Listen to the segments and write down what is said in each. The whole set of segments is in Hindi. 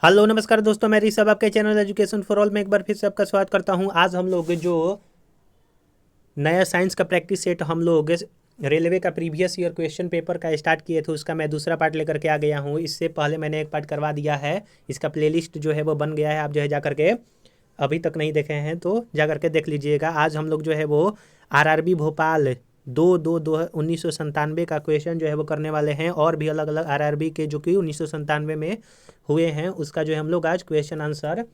हेलो नमस्कार दोस्तों, मैं ऋषभ आपके चैनल एजुकेशन फॉर ऑल में एक बार फिर से आपका स्वागत करता हूं। आज हम लोग जो नया साइंस का प्रैक्टिस सेट हम लोग रेलवे का प्रीवियस ईयर क्वेश्चन पेपर का स्टार्ट किए थे, उसका मैं दूसरा पार्ट लेकर के आ गया हूं। इससे पहले मैंने एक पार्ट करवा दिया है, इसका प्लेलिस्ट जो है वो बन गया है। आप जो है जा करके अभी तक नहीं देखे हैं तो जा करके देख लीजिएगा। आज हम लोग जो है वो आरआरबी भोपाल 1997 का क्वेश्चन जो है वो करने वाले हैं, और भी अलग अलग आरआरबी के जो कि 1997 में हुए हैं उसका जो है हम लोग आज क्वेश्चन आंसर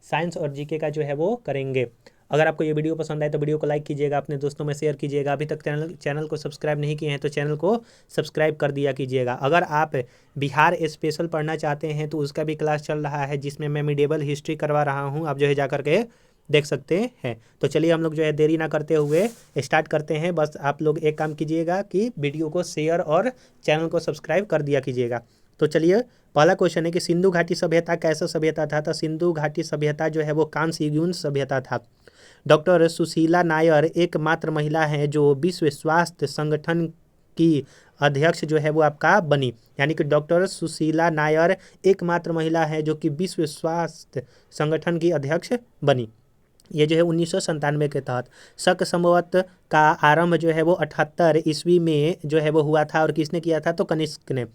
साइंस और जीके का जो है वो करेंगे। अगर आपको ये वीडियो पसंद आए तो वीडियो को लाइक कीजिएगा, अपने दोस्तों में शेयर कीजिएगा। अभी तक चैनल को सब्सक्राइब नहीं किए हैं तो चैनल को सब्सक्राइब कर दिया कीजिएगा। अगर आप बिहार स्पेशल पढ़ना चाहते हैं तो उसका भी क्लास चल रहा है, जिसमें मैं मिडिवल हिस्ट्री करवा रहा हूँ, आप जो है जा करके देख सकते हैं। तो चलिए हम लोग जो है देरी ना करते हुए स्टार्ट करते हैं। बस आप लोग एक काम कीजिएगा कि वीडियो को शेयर और चैनल को सब्सक्राइब कर दिया कीजिएगा। तो चलिए पहला क्वेश्चन है कि सिंधु घाटी सभ्यता कैसा सभ्यता था। तो सिंधु घाटी सभ्यता जो है वो कांस्य युग सभ्यता था। डॉक्टर सुशीला नायर एकमात्र महिला हैं जो विश्व स्वास्थ्य संगठन की अध्यक्ष जो है वो आपका बनी, यानी कि डॉक्टर सुशीला नायर एकमात्र महिला है जो कि विश्व स्वास्थ्य संगठन की अध्यक्ष बनी। ये जो है 1997 के तहत। शक संवत का आरंभ जो है वो 78 ईस्वी में जो है वो हुआ था, और किसने किया था तो कनिष्क ने।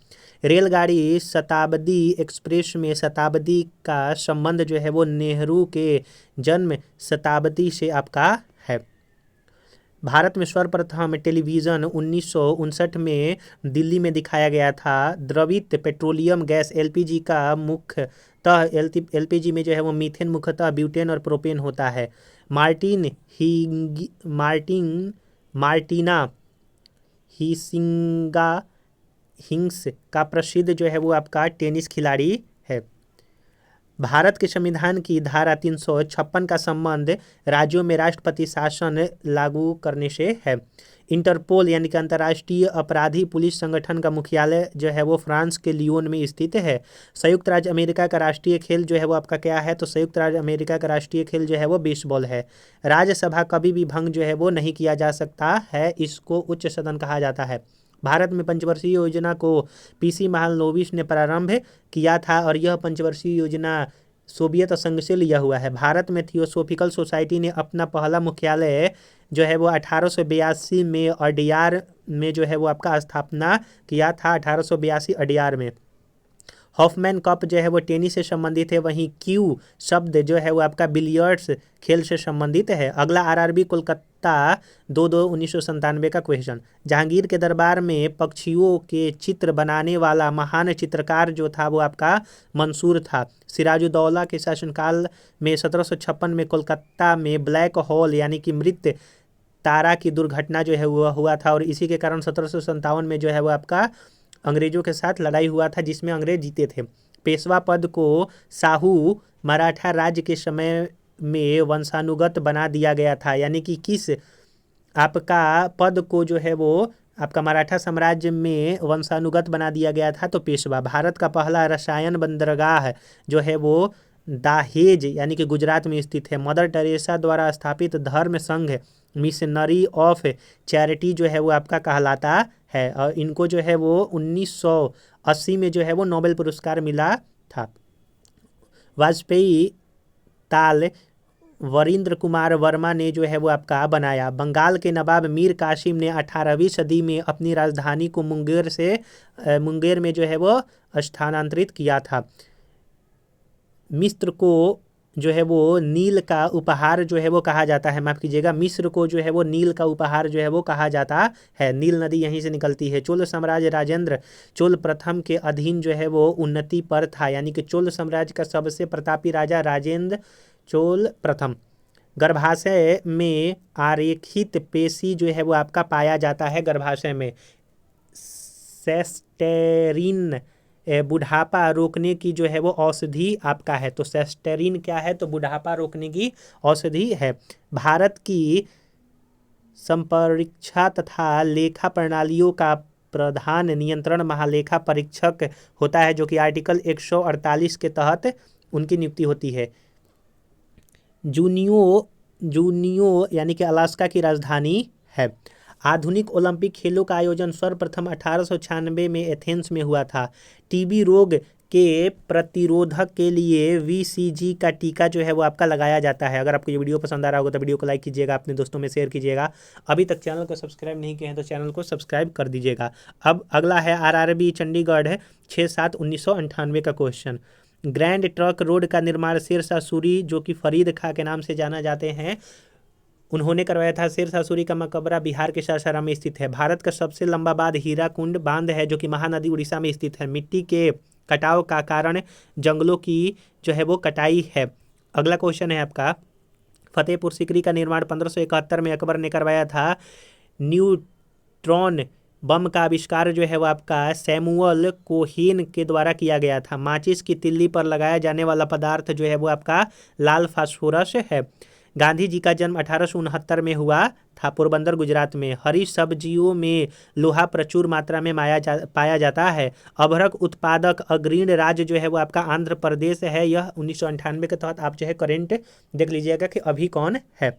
रेलगाड़ी शताब्दी एक्सप्रेस में शताब्दी का संबंध जो है वो नेहरू के जन्म शताब्दी से आपका है। भारत में सर्वप्रथम टेलीविज़न 1959 में दिल्ली में दिखाया गया था। द्रवित पेट्रोलियम गैस एलपीजी का मुख्यतः एलपीजी में जो है वो मीथेन मुख्यतः ब्यूटेन और प्रोपेन होता है। मार्टिना हिसिंगा हिंग्स का प्रसिद्ध जो है वो आपका टेनिस खिलाड़ी है। भारत के संविधान की धारा 356 का संबंध राज्यों में राष्ट्रपति शासन लागू करने से है। इंटरपोल यानी कि अंतर्राष्ट्रीय अपराधी पुलिस संगठन का मुख्यालय जो है वो फ्रांस के लियोन में स्थित है। संयुक्त राज्य अमेरिका का राष्ट्रीय खेल जो है वो आपका क्या है तो संयुक्त राज्य अमेरिका का राष्ट्रीय खेल जो है वो बेसबॉल है। राज्यसभा कभी भी भंग जो है वो नहीं किया जा सकता है, इसको उच्च सदन कहा जाता है। भारत में पंचवर्षीय योजना को पीसी महालनोबिस ने प्रारंभ किया था, और यह पंचवर्षीय योजना सोवियत संघ से लिया हुआ है। भारत में थियोसॉफिकल सोसाइटी ने अपना पहला मुख्यालय जो है वो 1882 में अडियार में जो है वो आपका स्थापना किया था, 1882 अडियार में। हॉफमैन कप जो है वो टेनिस से संबंधित है, वहीं क्यू शब्द जो है वो आपका बिलियर्ड्स खेल से संबंधित है। अगला आरआरबी कोलकाता 1997 का क्वेश्चन। जहांगीर के दरबार में पक्षियों के चित्र बनाने वाला महान चित्रकार जो था वो आपका मंसूर था। सिराजुद्दौला के शासनकाल में 1756 में कोलकाता में ब्लैक होल यानी कि मृत तारा की दुर्घटना जो है वो हुआ था, और इसी के कारण 1757 में जो है वो आपका अंग्रेजों के साथ लड़ाई हुआ था, जिसमें अंग्रेज जीते थे। पेशवा पद को शाहू मराठा राज्य के समय में वंशानुगत बना दिया गया था, यानी कि किस आपका पद को जो है वो आपका मराठा साम्राज्य में वंशानुगत बना दिया गया था तो पेशवा। भारत का पहला रसायन बंदरगाह जो है वो दाहेज यानी कि गुजरात में स्थित है। मदर टेरेसा द्वारा स्थापित धर्म संघ मिशनरी ऑफ चैरिटी जो है वो आपका कहलाता है, और इनको जो है वो 1980 में जो है वो नोबेल पुरस्कार मिला था। वाजपेयी ताल वरिंद्र कुमार वर्मा ने जो है वो आपका बनाया। बंगाल के नवाब मीर कासिम ने 18वीं सदी में अपनी राजधानी को मुंगेर में जो है वो स्थानांतरित किया था। मिस्र को जो है वो नील का उपहार जो है वो कहा जाता है, माफ कीजिएगा, मिस्र को जो है वो नील का उपहार जो है वो कहा जाता है। नील नदी यहीं से निकलती है। चोल साम्राज्य राजेंद्र चोल प्रथम के अधीन जो है वो उन्नति पर था, यानी कि चोल साम्राज्य का सबसे प्रतापी राजा राजेंद्र चोल प्रथम। गर्भाशय में आरेखित पेशी जो है वो आपका पाया जाता है। गर्भाशय में सेस्टेरिन बुढ़ापा रोकने की जो है वो औषधि आपका है। तो सेस्टेरिन क्या है तो बुढ़ापा रोकने की औषधि है। भारत की संपरीक्षा तथा लेखा प्रणालियों का प्रधान नियंत्रण महालेखा परीक्षक होता है, जो कि आर्टिकल 148 के तहत उनकी नियुक्ति होती है। जूनियो यानी कि अलास्का की राजधानी है। आधुनिक ओलंपिक खेलों का आयोजन सर्वप्रथम 1896 में एथेंस में हुआ था। टीबी रोग के प्रतिरोधक के लिए VCG का टीका जो है वो आपका लगाया जाता है। अगर आपको ये वीडियो पसंद आ रहा होगा तो वीडियो को लाइक कीजिएगा, अपने दोस्तों में शेयर कीजिएगा। अभी तक चैनल को सब्सक्राइब नहीं किए हैं तो चैनल को सब्सक्राइब कर दीजिएगा। अब अगला है RRB चंडीगढ़ है 6/7/1998 का क्वेश्चन। ग्रैंड ट्रंक रोड का निर्माण शेरशाह सूरी, जो कि फरीद खां के नाम से जाना जाते हैं, उन्होंने करवाया था। शेरशाह सूरी का मकबरा बिहार के सासाराम में स्थित है। भारत का सबसे लंबा बांध हीराकुंड बांध है, जो कि महानदी उड़ीसा में स्थित है। मिट्टी के कटाव का कारण जंगलों की जो है वो कटाई है। अगला क्वेश्चन है आपका, फतेहपुर सीकरी का निर्माण 1571 में अकबर ने करवाया था। न्यूट्रॉन बम का आविष्कार जो है वो आपका सैमुअल कोहेन के द्वारा किया गया था। माचिस की तिल्ली पर लगाया जाने वाला पदार्थ जो है वो आपका लाल फास्फोरस है। गांधी जी का जन्म 1869 में हुआ था, पोरबंदर गुजरात में। हरी सब्जियों में लोहा प्रचुर मात्रा में पाया जाता है। अभ्रक उत्पादक अग्रणी राज्य जो है वो आपका आंध्र प्रदेश है। यह 1998 के तहत आप जो है करेंट देख लीजिएगा कि अभी कौन है।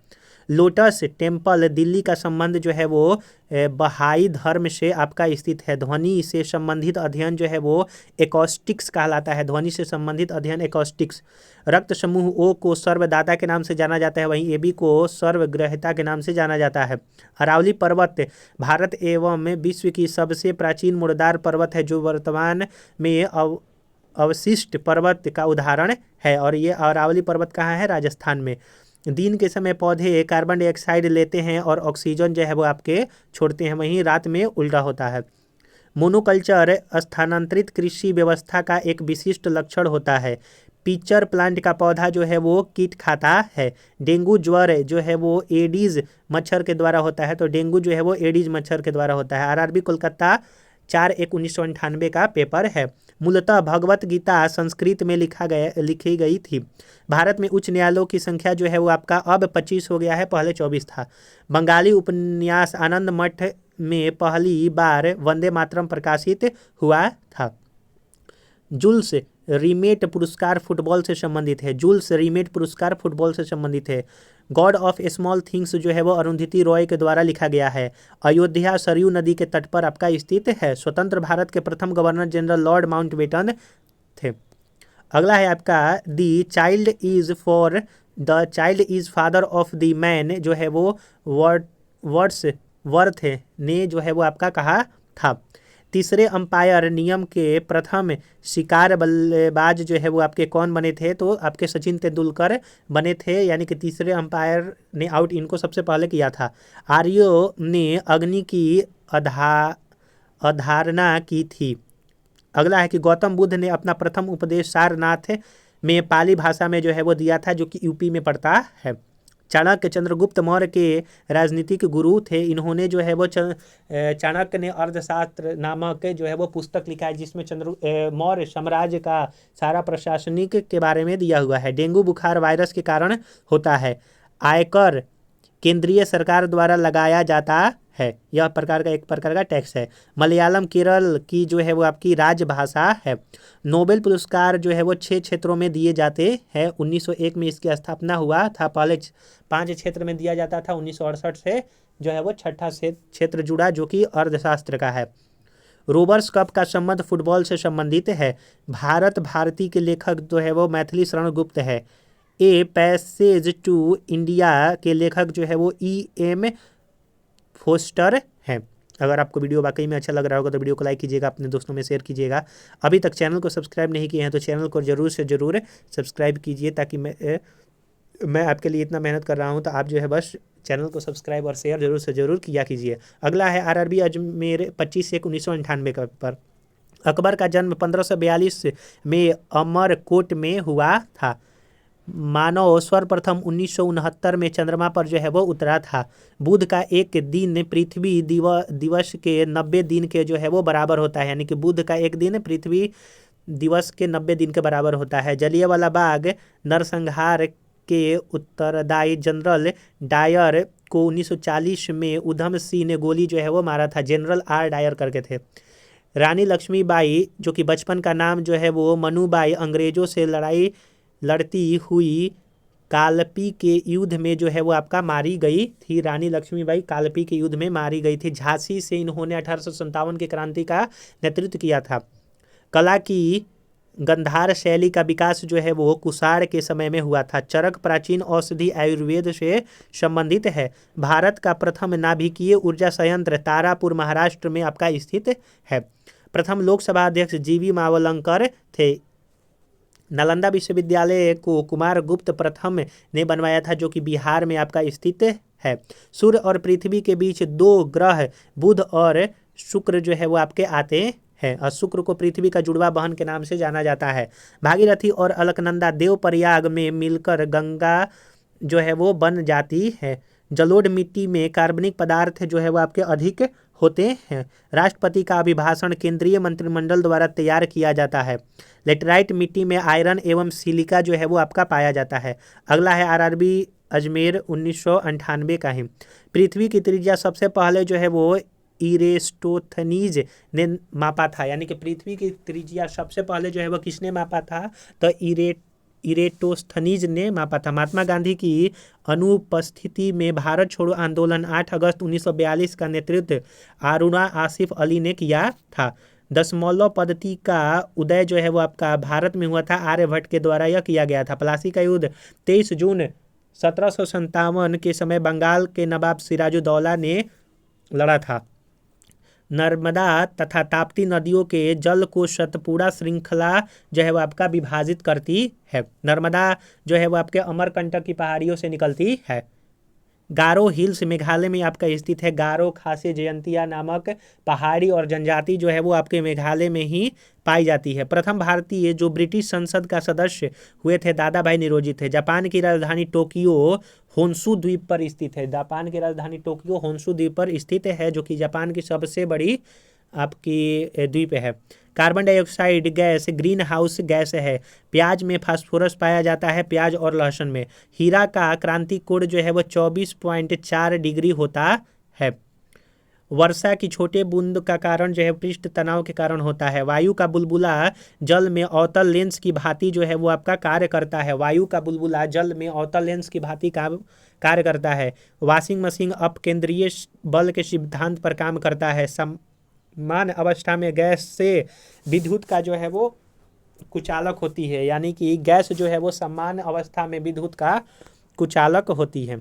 लोटस टेम्पल दिल्ली का संबंध जो है वो बहाई धर्म से आपका स्थित है। ध्वनि से संबंधित अध्ययन जो है वो एकॉस्टिक्स कहलाता है। ध्वनि से संबंधित अध्ययन एकॉस्टिक्स। रक्त समूह O को सर्वदाता के नाम से जाना जाता है, वहीं AB को सर्वग्रहिता के नाम से जाना जाता है। अरावली पर्वत भारत एवं विश्व की सबसे प्राचीन मुर्दार पर्वत है, जो वर्तमान में अवशिष्ट पर्वत का उदाहरण है। और ये अरावली पर्वत कहाँ है? राजस्थान में। दिन के समय पौधे कार्बन डाइऑक्साइड लेते हैं और ऑक्सीजन जो है वो आपके छोड़ते हैं, वहीं रात में उल्टा होता है। मोनोकल्चर स्थानांतरित कृषि व्यवस्था का एक विशिष्ट लक्षण होता है। पिचर प्लांट का पौधा जो है वो कीट खाता है। डेंगू ज्वर जो है वो एडीज मच्छर के द्वारा होता है, तो डेंगू जो है वो एडीज मच्छर के द्वारा होता है। RRB कोलकाता 4/1/1998 का पेपर है। मूलतः भगवत गीता संस्कृत में लिखी गई थी। भारत में उच्च न्यायालयों की संख्या जो है वो आपका अब 25 हो गया है, पहले 24 था। बंगाली उपन्यास आनंद मठ में पहली बार वंदे मातरम प्रकाशित हुआ था। जुल्स रीमेट पुरस्कार फुटबॉल से संबंधित है। जुल्स रीमेट पुरस्कार फुटबॉल से संबंधित है। गॉड ऑफ स्मॉल थिंग्स जो है वो अरुंधति रॉय के द्वारा लिखा गया है। अयोध्या सरयू नदी के तट पर आपका स्थित है। स्वतंत्र भारत के प्रथम गवर्नर जनरल लॉर्ड माउंटबेटन थे। अगला है आपका the child is father of the man, जो है वो वर्ड्सवर्थ ने जो है वो आपका कहा था। तीसरे अंपायर नियम के प्रथम शिकार बल्लेबाज जो है वो आपके कौन बने थे? तो आपके सचिन तेंदुलकर बने थे, यानी कि तीसरे अंपायर ने आउट इनको सबसे पहले किया था। आर्यों ने अग्नि की अवधारणा की थी। अगला है कि गौतम बुद्ध ने अपना प्रथम उपदेश सारनाथ में पाली भाषा में जो है वो दिया था, जो कि यूपी में पड़ता है। चाणक्य चंद्रगुप्त मौर्य के राजनीतिक गुरु थे। इन्होंने जो है वो चाणक्य ने अर्थशास्त्र नामक जो है वो पुस्तक लिखा है, जिसमें मौर्य साम्राज्य का सारा प्रशासनिक के बारे में दिया हुआ है। डेंगू बुखार वायरस के कारण होता है। आयकर केंद्रीय सरकार द्वारा लगाया जाता है। यह एक प्रकार का टैक्स है। मलयालम केरल की जो है वो आपकी राजभाषा है। नोबेल पुरस्कार जो है वो 6 क्षेत्रों में दिए जाते हैं। 1901 में इसकी स्थापना हुआ था। पहले 5 क्षेत्र में दिया जाता था। 1968 से जो है वो 6ठा क्षेत्र जुड़ा, जो कि अर्थशास्त्र का है। रोबर्स कप का संबंध फुटबॉल से संबंधित है। भारत भारती के लेखक जो है वो मैथिली शरण गुप्त है। ए पैसेज टू इंडिया के लेखक जो है वो EM फोस्टर हैं। अगर आपको वीडियो वाकई में अच्छा लग रहा होगा तो वीडियो को लाइक कीजिएगा, अपने दोस्तों में शेयर कीजिएगा। अभी तक चैनल को सब्सक्राइब नहीं किए हैं तो चैनल को ज़रूर से ज़रूर सब्सक्राइब कीजिए, ताकि मैं आपके लिए इतना मेहनत कर रहा हूं, तो आप जो है बस चैनल को सब्सक्राइब और शेयर जरूर से ज़रूर किया कीजिए। अगला है RRB अजमेर 25/1/1998 का पेपर। अकबर का जन्म 1542 में अमरकोट में हुआ था। मानव सर्वप्रथम 1969 में चंद्रमा पर जो है वो उतरा था। बुध का एक दिन पृथ्वी दिवस के 90 दिन के जो है वो बराबर होता है, यानी कि बुध का एक दिन पृथ्वी दिवस के 90 दिन के बराबर होता है। जलियांवाला बाग नरसंहार के उत्तरदायी जनरल डायर को 1940 में उधम सिंह ने गोली जो है वो मारा था। जनरल R डायर करके थे। रानी लक्ष्मीबाई, जो कि बचपन का नाम जो है वो मनुबाई, अंग्रेजों से लड़ती हुई कालपी के युद्ध में जो है वो आपका मारी गई थी। रानी लक्ष्मीबाई कालपी के युद्ध में मारी गई थी। झांसी से इन्होंने 1857 की क्रांति का नेतृत्व किया था। कला की गंधार शैली का विकास जो है वो कुषाण के समय में हुआ था। चरक प्राचीन औषधि आयुर्वेद से संबंधित है। भारत का प्रथम नाभिकीय ऊर्जा संयंत्र तारापुर महाराष्ट्र में आपका स्थित है। प्रथम लोकसभा अध्यक्ष जीवी मावलंकर थे। नालंदा विश्वविद्यालय को कुमार गुप्त प्रथम ने बनवाया था, जो कि बिहार में आपका स्थित है। सूर्य और पृथ्वी के बीच दो ग्रह बुध और शुक्र जो है वो आपके आते हैं, और शुक्र को पृथ्वी का जुड़वा बहन के नाम से जाना जाता है। भागीरथी और अलकनंदा देवप्रयाग में मिलकर गंगा जो है वो बन जाती है। जलोढ़ मिट्टी में कार्बनिक पदार्थ जो है वो आपके अधिक होते हैं। राष्ट्रपति का अभिभाषण केंद्रीय मंत्रिमंडल द्वारा तैयार किया जाता है। लेटराइट मिट्टी में आयरन एवं सिलिका जो है वो आपका पाया जाता है। अगला है आरआरबी अजमेर 1998 का ही। पृथ्वी की त्रिज्या सबसे पहले जो है वो इरेस्टोथनीज ने मापा था, यानी कि पृथ्वी की त्रिज्या सबसे पहले जो है वो किसने मापा था, तो इरेटोस्थनीज ने मापा था। महात्मा गांधी की अनुपस्थिति में भारत छोड़ो आंदोलन 8 अगस्त 1942 का नेतृत्व अरुणा आसिफ अली ने किया था। दशमलव पद्धति का उदय जो है वो आपका भारत में हुआ था, आर्यभट्ट के द्वारा यह किया गया था। प्लासी का युद्ध 23 जून 1757 के समय बंगाल के नवाब सिराजुद्दौला ने लड़ा था। नर्मदा तथा ताप्ती नदियों के जल को सतपुड़ा श्रृंखला जो है वो आपका विभाजित करती है। नर्मदा जो है वो आपके अमरकंटक की पहाड़ियों से निकलती है। गारो हिल्स मेघालय में आपका स्थित है। गारो खासी जयंतिया नामक पहाड़ी और जनजाति जो है वो आपके मेघालय में ही पाई जाती है। प्रथम भारतीय जो ब्रिटिश संसद का सदस्य हुए थे दादा भाई निरोजी थे। जापान की राजधानी टोक्यो होन्शु द्वीप पर स्थित है। जापान की राजधानी टोक्यो होन्शु द्वीप पर स्थित है, जो कि जापान की सबसे बड़ी आपकी द्वीप है। Carbon dioxide gas green house gas है। प्याज में फास्फोरस पाया जाता है, प्याज और लहसुन में। हीरा का क्रांति कोण जो है वो 24.4 डिग्री होता है। वर्षा की छोटे बूंद का कारण जो है पृष्ठ तनाव के कारण होता है। वायु का बुलबुला जल में अवतल लेंस की भांति जो है वो आपका कार्य करता है। वायु का बुलबुला जल में अवतल लेंस की भांति कार्य करता है। वॉशिंग मशीन अपकेंद्रीय बल के सिद्धांत पर काम करता है। समान अवस्था में गैस से विद्युत का जो है वो कुचालक होती है, यानी कि गैस जो है वो समान अवस्था में विद्युत का कुचालक होती है।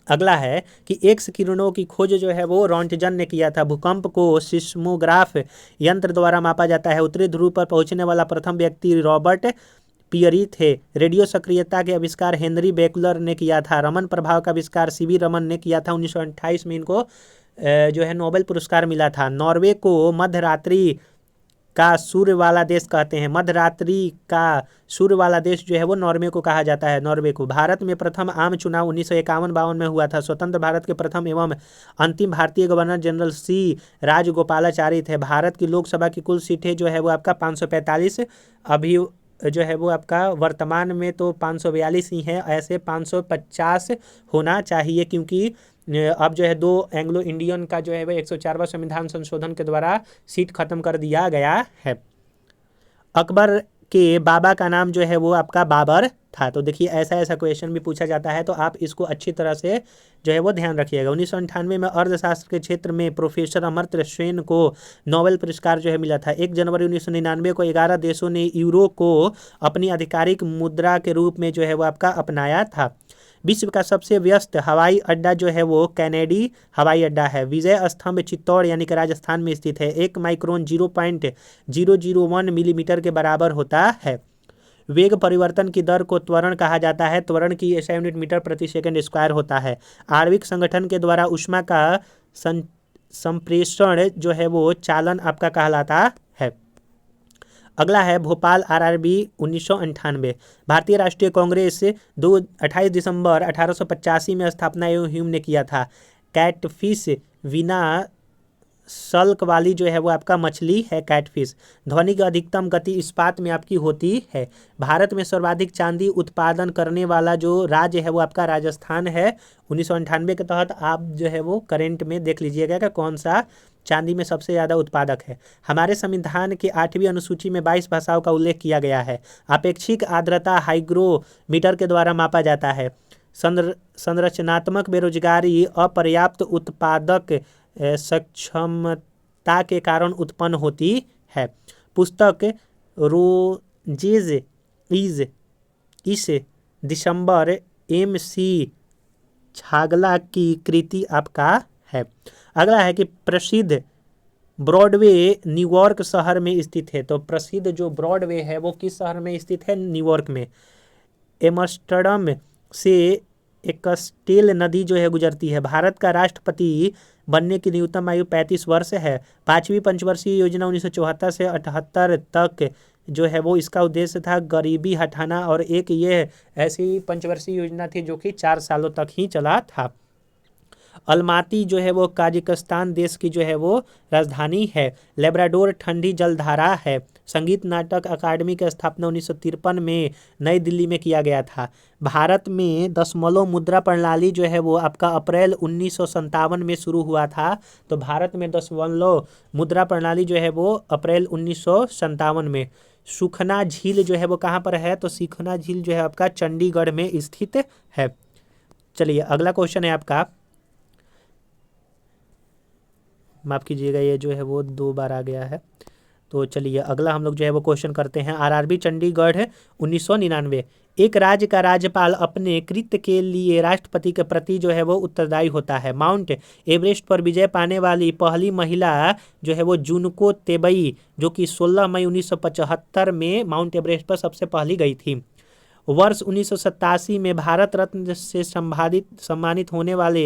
अगला है कि एक्स किरणों की खोज जो है वो रोंटगन ने किया था। भूकंप को सिस्मोग्राफ यंत्र द्वारा मापा जाता है। उत्तरी ध्रुव पर पहुंचने वाला प्रथम व्यक्ति रॉबर्ट पियरी थे। रेडियो सक्रियता के आविष्कार हेनरी बेकलर ने किया था। रमन प्रभाव का आविष्कार सीवी रमन ने किया था। 1928 में इनको जो है नोबेल पुरस्कार मिला था। नॉर्वे को मध्यरात्रि का सूर्य वाला देश कहते हैं। मध्यरात्रि का सूर्य वाला देश जो है वो नॉर्वे को कहा जाता है। नॉर्वे को। भारत में प्रथम आम चुनाव 1951-52 में हुआ था। स्वतंत्र भारत के प्रथम एवं अंतिम भारतीय गवर्नर जनरल सी राजगोपालाचारी थे। भारत की लोकसभा की कुल सीटें जो है वो आपका 545 अभी जो है वो आपका वर्तमान में तो 542 ही है, ऐसे 550 होना चाहिए, क्योंकि अब जो है 2 एंग्लो इंडियन का जो है वह 104वां संविधान संशोधन के द्वारा सीट खत्म कर दिया गया है। अकबर के बाबा का नाम जो है वो आपका बाबर था। तो देखिए ऐसा क्वेश्चन भी पूछा जाता है, तो आप इसको अच्छी तरह से जो है वो ध्यान रखिएगा। 1998 में अर्थशास्त्र के क्षेत्र में प्रोफेसर अमर्त्य सेन को नोबेल पुरस्कार जो है मिला था। 1 जनवरी 1999 को 11 देशों ने यूरो को अपनी आधिकारिक मुद्रा के रूप में जो है वो आपका अपनाया था। विश्व का सबसे व्यस्त हवाई अड्डा जो है वो कैनेडी हवाई अड्डा है। विजय स्तंभ चित्तौड़ यानी कि राजस्थान में स्थित है। 1 माइक्रोन 0.001 मिलीमीटर के बराबर होता है। वेग परिवर्तन की दर को त्वरण कहा जाता है। त्वरण की ऐसा यूनिट मीटर प्रति सेकंड स्क्वायर होता है। आणविक संगठन के द्वारा ऊष्मा का संप्रेषण जो है वो चालन आपका कहलाता है। अगला है भोपाल आरआरबी 1998। भारतीय राष्ट्रीय कांग्रेस 28 दिसंबर 1885 में स्थापना एवं ह्यूम ने किया था। कैटफिश बिना सल्क वाली जो है वो आपका मछली है कैटफिश। ध्वनि की अधिकतम गति इस्पात में आपकी होती है। भारत में सर्वाधिक चांदी उत्पादन करने वाला जो राज्य है वो आपका राजस्थान है। 1998 के तहत आप जो है वो करेंट में देख लीजिएगा कि कौन सा चांदी में सबसे ज़्यादा उत्पादक है। हमारे संविधान के 8वीं अनुसूची में 22 भाषाओं का उल्लेख किया गया है। अपेक्षिक आर्द्रता हाइग्रोमीटर के द्वारा मापा जाता है। संरचनात्मक बेरोजगारी अपर्याप्त उत्पादक सक्षमता के कारण उत्पन्न होती है। पुस्तक जेज इज इस दिसंबर MC छागला की कृति आपका है। अगला है कि प्रसिद्ध ब्रॉडवे न्यूयॉर्क शहर में स्थित है। तो प्रसिद्ध जो ब्रॉडवे है वो किस शहर में स्थित है? न्यूयॉर्क में। एम्स्टर्डम से एक स्टेल नदी जो है गुजरती है। भारत का राष्ट्रपति बनने की न्यूनतम आयु 35 वर्ष है। पांचवी पंचवर्षीय योजना 1974 से 78 तक जो है वो इसका उद्देश्य था गरीबी हटाना, और एक ये ऐसी पंचवर्षीय योजना थी जो कि 4 सालों तक ही चला था। अलमाती जो है वो काजाकिस्तान देश की जो है वो राजधानी है। लेब्राडोर ठंडी जलधारा है। संगीत नाटक अकादमी की स्थापना 1953 में नई दिल्ली में किया गया था। भारत में दशमलव मुद्रा प्रणाली जो है वो आपका अप्रैल 1957 में शुरू हुआ था। तो भारत में दशमलव मुद्रा प्रणाली जो है वो अप्रैल 1957 में। सुखना झील जो है वो कहाँ पर है? तो सुखना झील जो है आपका चंडीगढ़ में स्थित है। चलिए अगला क्वेश्चन है आपका, माफ़ कीजिएगा ये जो है वो 2 बार आ गया है। तो चलिए अगला हम लोग जो है वो क्वेश्चन करते हैं। RRB चंडीगढ़ 1999। एक राज्य का राज्यपाल अपने कृत्य के लिए राष्ट्रपति के प्रति जो है वो उत्तरदायी होता है। माउंट एवरेस्ट पर विजय पाने वाली पहली महिला जो है वो जुनको तेबई, जो कि 16 मई 1975 में माउंट एवरेस्ट पर सबसे पहली गई थी। वर्ष 1987 में भारत रत्न से सम्मानित होने वाले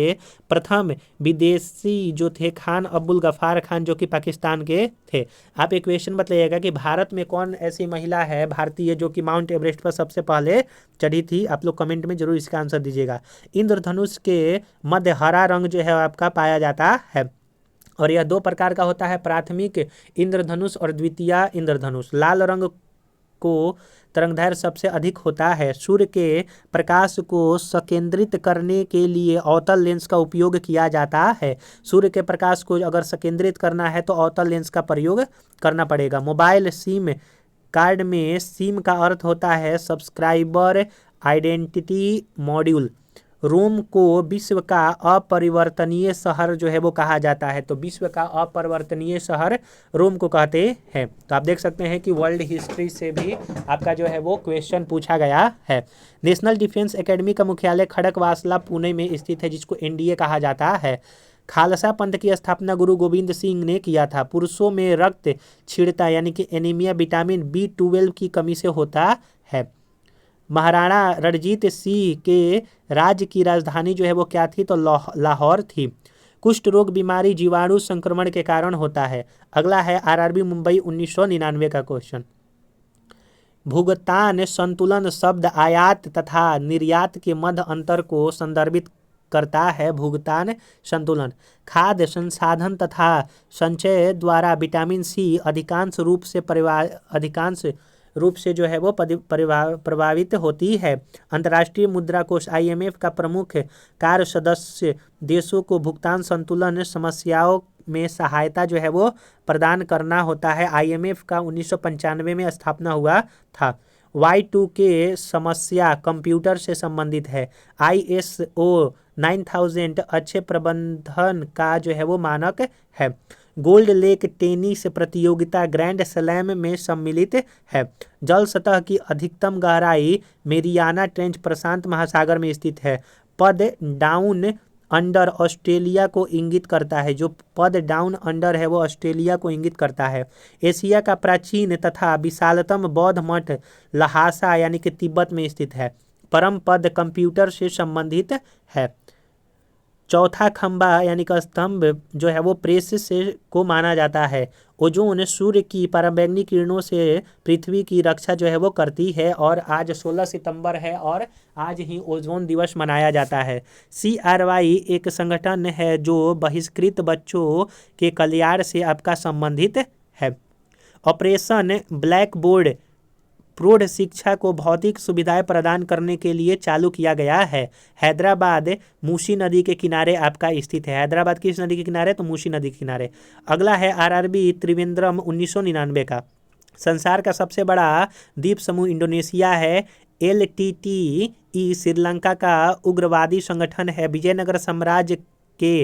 प्रथम विदेशी जो थे खान अब्दुल गफ्फार खान, जो कि पाकिस्तान के थे। आप एक क्वेश्चन बताइएगा कि भारत में कौन ऐसी महिला है भारतीय जो कि माउंट एवरेस्ट पर सबसे पहले चढ़ी थी? आप लोग कमेंट में जरूर इसका आंसर दीजिएगा। इंद्रधनुष के मध्य हरा रंग जो है आपका पाया जाता है, और यह 2 प्रकार का होता है, प्राथमिक इंद्रधनुष और द्वितीय इंद्रधनुष। लाल रंग को तरंगदैर्घ्य सबसे अधिक होता है। सूर्य के प्रकाश को संकेंद्रित करने के लिए अवतल लेंस का उपयोग किया जाता है। सूर्य के प्रकाश को अगर संकेंद्रित करना है तो अवतल लेंस का प्रयोग करना पड़ेगा। मोबाइल सिम कार्ड में सिम का अर्थ होता है सब्सक्राइबर आइडेंटिटी मॉड्यूल। रोम को विश्व का अपरिवर्तनीय शहर जो है वो कहा जाता है। तो विश्व का अपरिवर्तनीय शहर रोम को कहते हैं। तो आप देख सकते हैं कि वर्ल्ड हिस्ट्री से भी आपका जो है वो क्वेश्चन पूछा गया है। नेशनल डिफेंस एकेडमी का मुख्यालय खड़गवासला पुणे में स्थित है, जिसको NDA कहा जाता है। खालसा पंथ की स्थापना गुरु गोविंद सिंह ने किया था। पुरुषों में रक्त क्षीणता यानी कि एनीमिया विटामिन B12 की कमी से होता है। महाराणा रणजीत सिंह के राज्य की राजधानी जो है वो क्या थी? तो लाहौर थी। कुष्ठ रोग बीमारी जीवाणु संक्रमण के कारण होता है। अगला है RRB मुंबई 1999 का क्वेश्चन। भुगतान संतुलन शब्द आयात तथा निर्यात के मध्य अंतर को संदर्भित करता है। भुगतान संतुलन खाद्य संसाधन तथा संचय द्वारा विटामिन C अधिकांश रूप से जो है वो प्रभावित होती है। अंतर्राष्ट्रीय मुद्रा कोष IMF का प्रमुख कार्य सदस्य देशों को भुगतान संतुलन समस्याओं में सहायता जो है वो प्रदान करना होता है। IMF का 1995 में स्थापना हुआ था। Y2K समस्या कंप्यूटर से संबंधित है। ISO 9000 अच्छे प्रबंधन का जो है वो मानक है। गोल्ड लेक टेनिस प्रतियोगिता ग्रैंड स्लैम में सम्मिलित है। जल सतह की अधिकतम गहराई मेरियाना ट्रेंच प्रशांत महासागर में स्थित है। पद डाउन अंडर ऑस्ट्रेलिया को इंगित करता है। जो पद डाउन अंडर है वो ऑस्ट्रेलिया को इंगित करता है। एशिया का प्राचीन तथा विशालतम बौद्ध मठ लहासा यानी कि तिब्बत में स्थित है। परम पद कंप्यूटर से संबंधित है। चौथा खंबा यानी कि स्तंभ जो है वो प्रेस से को माना जाता है। ओजोन सूर्य की पराबैंगनी किरणों से पृथ्वी की रक्षा जो है वो करती है, और आज 16 सितंबर है और आज ही ओजोन दिवस मनाया जाता है। CRY एक संगठन है जो बहिष्कृत बच्चों के कल्याण से आपका संबंधित है। ऑपरेशन ब्लैक बोर्ड प्रौढ़ शिक्षा को भौतिक सुविधाएं प्रदान करने के लिए चालू किया गया है। हैदराबाद मूसी नदी के किनारे आपका स्थित है। हैदराबाद किस नदी के किनारे? तो मूसी नदी के किनारे। अगला है RRB त्रिवेंद्रम 1999 का। संसार का सबसे बड़ा द्वीप समूह इंडोनेशिया है। LTTE श्रीलंका का उग्रवादी संगठन है। विजयनगर साम्राज्य के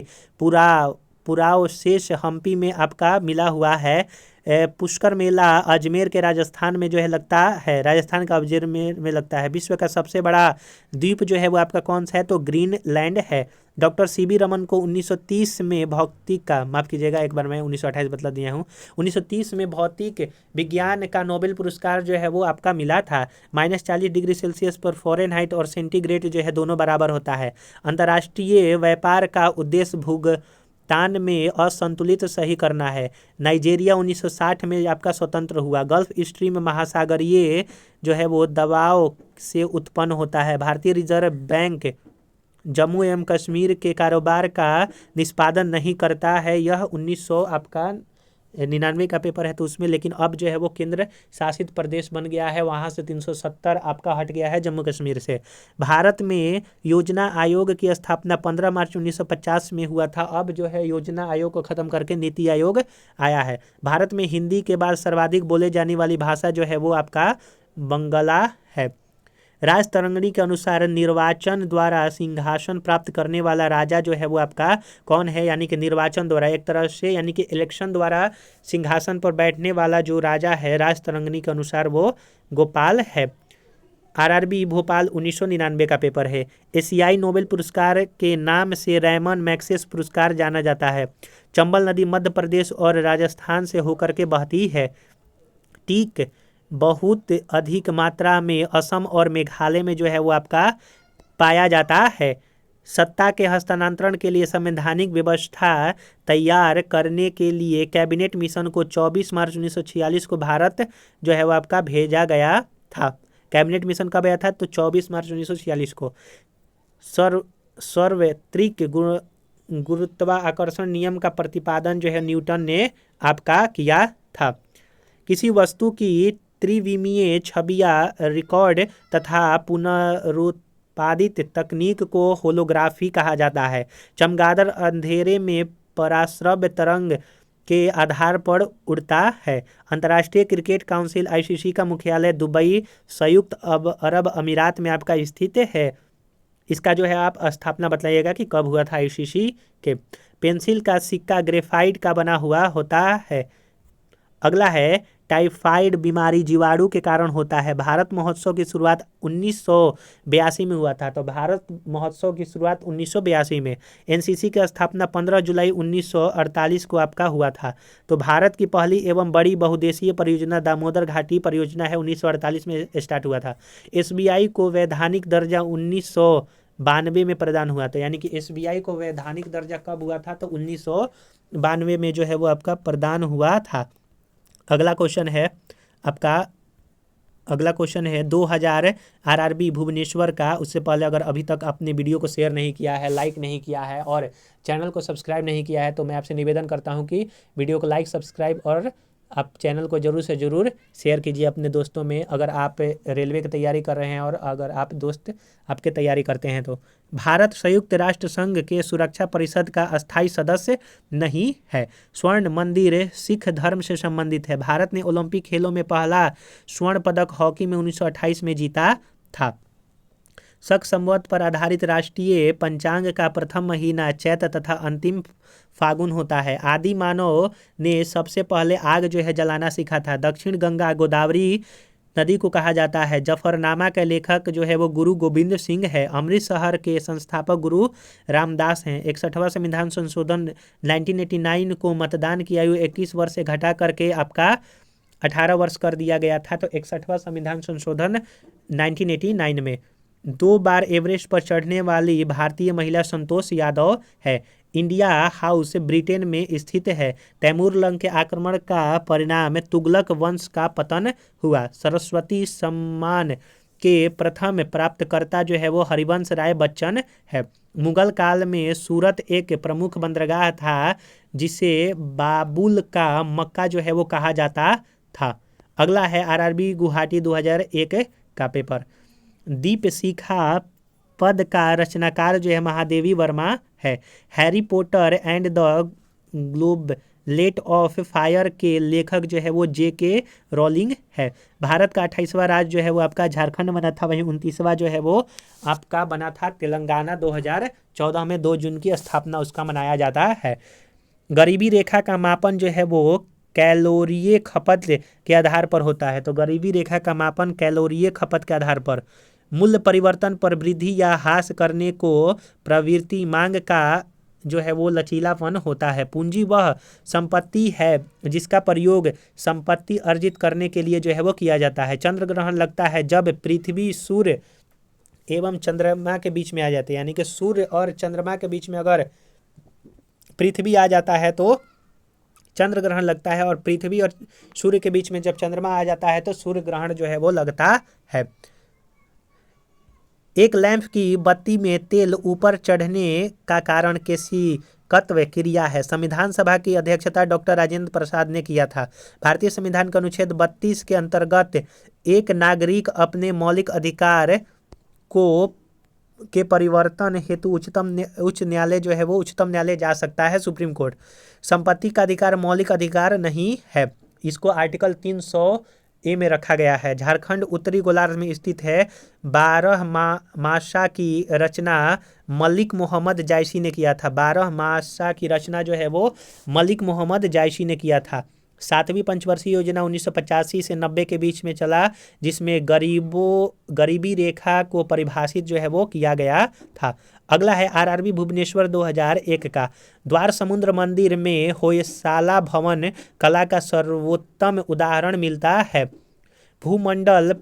पुराव शेष हम्पी में आपका मिला हुआ है। पुष्कर मेला अजमेर के राजस्थान में जो है लगता है, राजस्थान का अजमेर में लगता है। विश्व का सबसे बड़ा द्वीप जो है वो आपका कौन सा है, तो ग्रीनलैंड है। डॉक्टर सीवी रमन को 1930 में भौतिक का, माफ कीजिएगा एक बार मैं 1928 बदला दिया हूँ, 1930 में भौतिक विज्ञान का नोबेल पुरस्कार जो है वो आपका मिला था। -40 डिग्री सेल्सियस पर फ़ारेनहाइट और सेंटीग्रेड जो है दोनों बराबर होता है। अंतर्राष्ट्रीय व्यापार का उद्देश्य भुगतान में असंतुलित सही करना है। नाइजीरिया 1960 में आपका स्वतंत्र हुआ। गल्फ स्ट्रीम महासागरीय जो है वो दबाव से उत्पन्न होता है। भारतीय रिजर्व बैंक जम्मू एवं कश्मीर के कारोबार का निष्पादन नहीं करता है। यह 1900 आपका 99 का पेपर है तो उसमें, लेकिन अब जो है वो केंद्र शासित प्रदेश बन गया है, वहाँ से 370 आपका हट गया है जम्मू कश्मीर से। भारत में योजना आयोग की स्थापना 15 मार्च 1950 में हुआ था। अब जो है योजना आयोग को ख़त्म करके नीति आयोग आया है। भारत में हिंदी के बाद सर्वाधिक बोले जाने वाली भाषा जो है वो आपका बंगला है। राजतरंगिणी के अनुसार निर्वाचन द्वारा सिंहासन प्राप्त करने वाला राजा जो है वो आपका कौन है, यानी कि निर्वाचन द्वारा एक तरह से, यानी कि इलेक्शन द्वारा सिंहासन पर बैठने वाला जो राजा है राजतरंगिणी के अनुसार वो गोपाल है। आरआरबी भोपाल 1999 का पेपर है। एशियाई नोबेल पुरस्कार के नाम से रैमन मैग्सेस पुरस्कार जाना जाता है। चंबल नदी मध्य प्रदेश और राजस्थान से होकर के बहती है। टीक बहुत अधिक मात्रा में असम और मेघालय में जो है वो आपका पाया जाता है। सत्ता के हस्तांतरण के लिए संवैधानिक व्यवस्था तैयार करने के लिए कैबिनेट मिशन को 24 मार्च 1946 को भारत जो है वो आपका भेजा गया था। कैबिनेट मिशन कब आया था, तो 24 मार्च 1946 को। सार्वत्रिक गुरुत्वाकर्षण नियम का प्रतिपादन जो है न्यूटन ने आपका किया था। किसी वस्तु की त्रिविमीय छवियां रिकॉर्ड तथा पुनरुत्पादित तकनीक को होलोग्राफी कहा जाता है। चमगादड़ अंधेरे में पराश्रव्य तरंग के आधार पर उड़ता है। अंतर्राष्ट्रीय क्रिकेट काउंसिल आईसीसी का मुख्यालय दुबई संयुक्त अरब अमीरात में आपका स्थित है। इसका जो है आप स्थापना बताइएगा कि कब हुआ था आईसीसी के। पेंसिल का सिक्का ग्रेफाइट का बना हुआ होता है। अगला है टाइफाइड बीमारी जीवाणु के कारण होता है। भारत महोत्सव की शुरुआत 1982 में हुआ था, तो भारत महोत्सव की शुरुआत 1982 में। एनसीसी की स्थापना 15 जुलाई 1948 को आपका हुआ था। तो भारत की पहली एवं बड़ी बहुउद्देशीय परियोजना दामोदर घाटी परियोजना है, 1948 में स्टार्ट हुआ था। एसबीआई को वैधानिक दर्जा 1992 में प्रदान हुआ था, यानी कि एसबीआई को वैधानिक दर्जा कब हुआ था, तो 1992 में जो है वो आपका प्रदान हुआ था। अगला क्वेश्चन है 2000 आरआरबी भुवनेश्वर का। उससे पहले अगर अभी तक आपने वीडियो को शेयर नहीं किया है, लाइक नहीं किया है और चैनल को सब्सक्राइब नहीं किया है, तो मैं आपसे निवेदन करता हूं कि वीडियो को लाइक, सब्सक्राइब और आप चैनल को ज़रूर से ज़रूर शेयर कीजिए अपने दोस्तों में, अगर आप रेलवे की तैयारी कर रहे हैं और अगर आप दोस्त आपके तैयारी करते हैं तो। भारत संयुक्त राष्ट्र संघ के सुरक्षा परिषद का अस्थायी सदस्य नहीं है। स्वर्ण मंदिर सिख धर्म से संबंधित है। भारत ने ओलंपिक खेलों में पहला स्वर्ण पदक हॉकी में 1928 में जीता था। शक संवत पर आधारित राष्ट्रीय पंचांग का प्रथम महीना चैत तथा अंतिम फागुन होता है। आदि मानव ने सबसे पहले आग जो है जलाना सीखा था। दक्षिण गंगा गोदावरी नदी को कहा जाता है। जफरनामा के लेखक जो है वो गुरु गोविंद सिंह है। अमृतसर के संस्थापक गुरु रामदास हैं। 61वां संविधान संशोधन 1989 को मतदान की आयु 21 वर्ष से घटा करके आपका 18 वर्ष कर दिया गया था। तो 61वां संविधान संशोधन 1989 में। 2 बार एवरेस्ट पर चढ़ने वाली भारतीय महिला संतोष यादव है। इंडिया हाउस ब्रिटेन में स्थित है। तैमूर लंग के आक्रमण का परिणाम तुगलक वंश का पतन हुआ। सरस्वती सम्मान के प्रथम प्राप्तकर्ता जो है वो हरिवंश राय बच्चन है। मुगल काल में सूरत एक प्रमुख बंदरगाह था जिसे बाबुल का मक्का जो है वो कहा जाता था। अगला है आरआरबी गुवाहाटी 2001 का पेपर। दीपशिखा पद का रचनाकार जो है महादेवी वर्मा है। Harry Potter and the goblet of fire के लेखक जो है वो जेके रोलिंग है। भारत का 28वां राज्य जो है वो आपका झारखंड बना था, वहीं 29वां जो है वो आपका बना था तेलंगाना। 2014 में 2 जून की स्थापना उसका मनाया जाता है। गरीबी रेखा का मापन जो है वो कैलोरीय खपत के आधार पर होता है। तो गरीबी रेखा का मापन कैलोरीय खपत के आधार पर। मूल्य परिवर्तन पर वृद्धि या ह्रास करने को प्रवृत्ति मांग का जो है वो लचीलापन होता है। पूंजी वह संपत्ति है जिसका प्रयोग संपत्ति अर्जित करने के लिए जो है वो किया जाता है। चंद्र ग्रहण लगता है जब पृथ्वी, सूर्य एवं चंद्रमा के बीच में आ जाते हैं, यानी कि सूर्य और चंद्रमा के बीच में अगर पृथ्वी आ जाता है तो चंद्र ग्रहण लगता है, और पृथ्वी और सूर्य के बीच में जब चंद्रमा आ जाता है तो सूर्य ग्रहण जो है वो लगता है। एक लैंप की बत्ती में तेल ऊपर चढ़ने का कारण केशिकत्व क्रिया है। संविधान सभा की अध्यक्षता डॉक्टर राजेंद्र प्रसाद ने किया था। भारतीय संविधान का अनुच्छेद 32 के अंतर्गत एक नागरिक अपने मौलिक अधिकार के परिवर्तन हेतु उच्च न्यायालय जो है वो उच्चतम न्यायालय जा सकता है, सुप्रीम कोर्ट। संपत्ति का अधिकार मौलिक अधिकार नहीं है, इसको आर्टिकल 300A में रखा गया है। झारखंड उत्तरी गोलार्ध में स्थित है। 12 मासा की रचना मलिक मोहम्मद जायसी ने किया था। 12 मासा की रचना जो है वो मलिक मोहम्मद जायसी ने किया था। 7वीं पंचवर्षीय योजना 1985 से 90 के बीच में चला, जिसमें गरीबी रेखा को परिभाषित जो है वो किया गया था। अगला है आरआरबी भुवनेश्वर 2001 का। द्वार समुद्र मंदिर में होयसाला भवन कला का सर्वोत्तम उदाहरण मिलता है। भूमंडल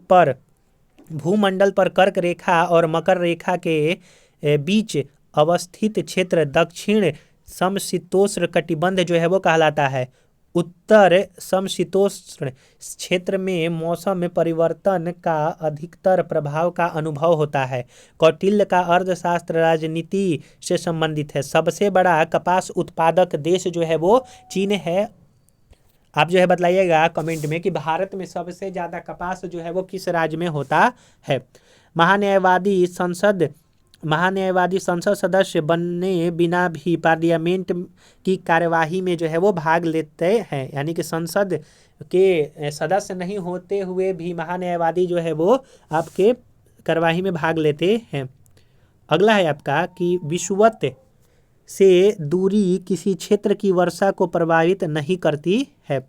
पर कर्क रेखा और मकर रेखा के बीच अवस्थित क्षेत्र दक्षिण समशीतोष्ण कटिबंध जो है वो कहलाता है। उत्तर समशीतोष्ण क्षेत्र में मौसम में परिवर्तन का अधिकतर प्रभाव का अनुभव होता है। कौटिल्य का अर्थशास्त्र राजनीति से संबंधित है। सबसे बड़ा कपास उत्पादक देश जो है वो चीन है। आप जो है बतलाइएगा कमेंट में कि भारत में सबसे ज़्यादा कपास जो है वो किस राज्य में होता है। महान्यायवादी संसद सदस्य बनने बिना भी पार्लियामेंट की कार्यवाही में जो है वो भाग लेते हैं, यानी कि संसद के सदस्य नहीं होते हुए भी महान्यायवादी जो है वो आपके कार्यवाही में भाग लेते हैं। अगला है आपका कि विषुवत से दूरी किसी क्षेत्र की वर्षा को प्रभावित नहीं करती है।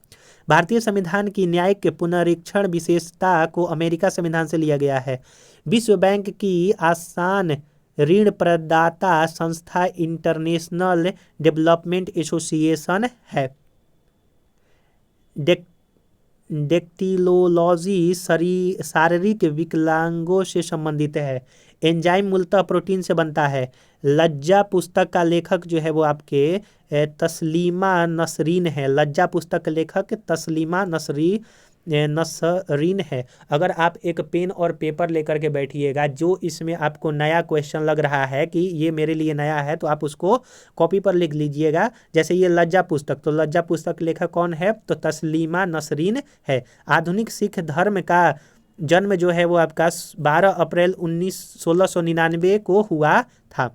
भारतीय संविधान की न्यायिक पुनरीक्षण विशेषता को अमेरिका संविधान से लिया गया है। विश्व बैंक की आसान ऋण प्रदाता संस्था इंटरनेशनल डेवलपमेंट एसोसिएशन है। डेक्टिलोलॉजी शारीरिक विकलांगों से संबंधित है। एंजाइम मूलतः प्रोटीन से बनता है। लज्जा पुस्तक का लेखक जो है वो आपके तस्लीमा नसरीन है। लज्जा पुस्तक का लेखक तस्लीमा नसरीन है। अगर आप एक पेन और पेपर लेकर के बैठिएगा, जो इसमें आपको नया क्वेश्चन लग रहा है कि ये मेरे लिए नया है, तो आप उसको कॉपी पर लिख लीजिएगा। जैसे ये लज्जा पुस्तक, तो लज्जा पुस्तक लेखक कौन है? तो तस्लीमा नसरीन है। आधुनिक सिख धर्म का जन्म जो है वो आपका 12 अप्रैल 1699 को हुआ था।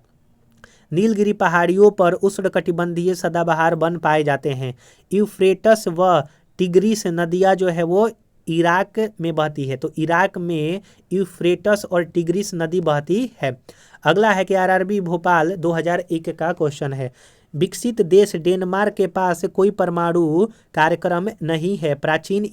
नीलगिरी पहाड़ियों पर उष्णकटिबंधीय सदाबहार वन पाए जाते हैं। यूफ्रेटस व टिग्रिस नदियाँ जो है वो इराक में बहती है। तो इराक में यूफ्रेटस और टिग्रिस नदी बहती है। अगला है कि आरआरबी भोपाल 2001 का क्वेश्चन है। विकसित देश डेनमार्क के पास कोई परमाणु कार्यक्रम नहीं है। प्राचीन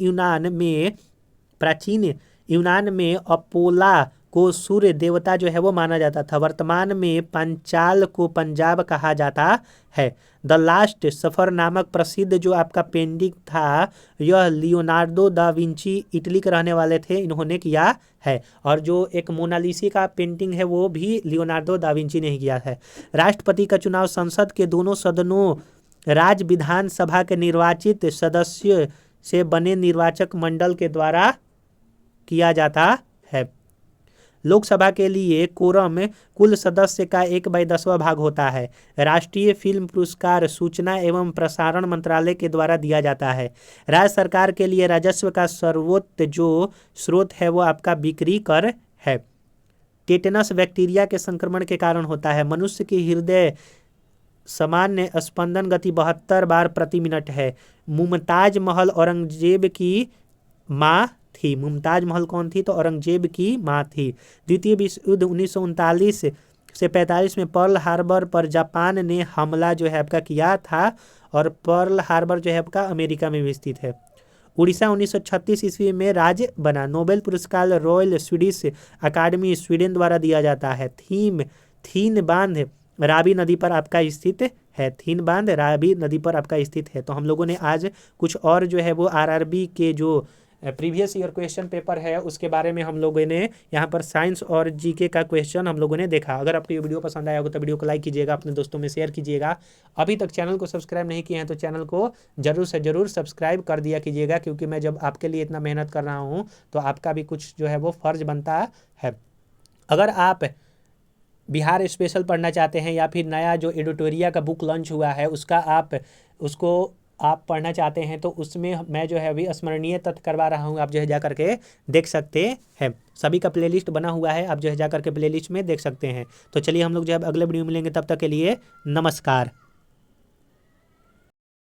यूनान में अपोला को सूर्य देवता जो है वो माना जाता था। वर्तमान में पंचाल को पंजाब कहा जाता है। द लास्ट सफ़र नामक प्रसिद्ध जो आपका पेंटिंग था, यह लियोनार्डो दा विंची इटली के रहने वाले थे, इन्होंने किया है। और जो एक मोनालिसा का पेंटिंग है वो भी लियोनार्डो दा विंची ने ही किया है। राष्ट्रपति का चुनाव संसद के दोनों सदनों राज्य विधानसभा के निर्वाचित सदस्य से बने निर्वाचक मंडल के द्वारा किया जाता है। लोकसभा के लिए कोरम कुल सदस्य का 1/10वां भाग होता है। राष्ट्रीय फिल्म पुरस्कार सूचना एवं प्रसारण मंत्रालय के द्वारा दिया जाता है। राज्य सरकार के लिए राजस्व का सर्वोच्च जो स्रोत है वो आपका बिक्री कर है। टेटनस बैक्टीरिया के संक्रमण के कारण होता है। मनुष्य की हृदय सामान्य स्पंदन गति 72 बार प्रति मिनट है। मुमताज महल औरंगजेब की माँ थी। मुमताज महल कौन थी? तो औरंगजेब की माँ थी। द्वितीय विश्व युद्ध 1939 1945 में पर्ल हार्बर पर जापान ने हमला जो है आपका किया था, और पर्ल हार्बर जो है आपका अमेरिका में भी स्थित है। उड़ीसा 1936 ईस्वी में राज्य बना। नोबेल पुरस्कार रॉयल स्वीडिश अकादमी स्वीडन द्वारा दिया जाता है। थीन बांध रावी नदी पर आपका स्थित है। थीन बांध रावी नदी पर आपका स्थित है। तो हम लोगों ने आज कुछ और जो है वो आरआरबी के जो प्रीवियस ईयर क्वेश्चन पेपर है उसके बारे में हम लोगों ने यहाँ पर साइंस और जीके का क्वेश्चन हम लोगों ने देखा। अगर आपको ये वीडियो पसंद आया होगा तो वीडियो को लाइक कीजिएगा, अपने दोस्तों में शेयर कीजिएगा। अभी तक चैनल को सब्सक्राइब नहीं किए हैं तो चैनल को जरूर से जरूर सब्सक्राइब कर दिया कीजिएगा, क्योंकि मैं जब आपके लिए इतना मेहनत कर रहा हूँ तो आपका भी कुछ जो है वो फर्ज बनता है। अगर आप बिहार स्पेशल पढ़ना चाहते हैं या फिर नया जो एडिटोरिया का बुक लॉन्च हुआ है उसको आप पढ़ना चाहते हैं तो उसमें मैं जो है अभी स्मरणीय तथ्य करवा रहा हूँ, आप जो है जा करके देख सकते हैं। सभी का प्लेलिस्ट बना हुआ है, आप जो है जा करके प्लेलिस्ट में देख सकते हैं। तो चलिए हम लोग जो है अगले वीडियो में मिलेंगे, तब तक के लिए नमस्कार।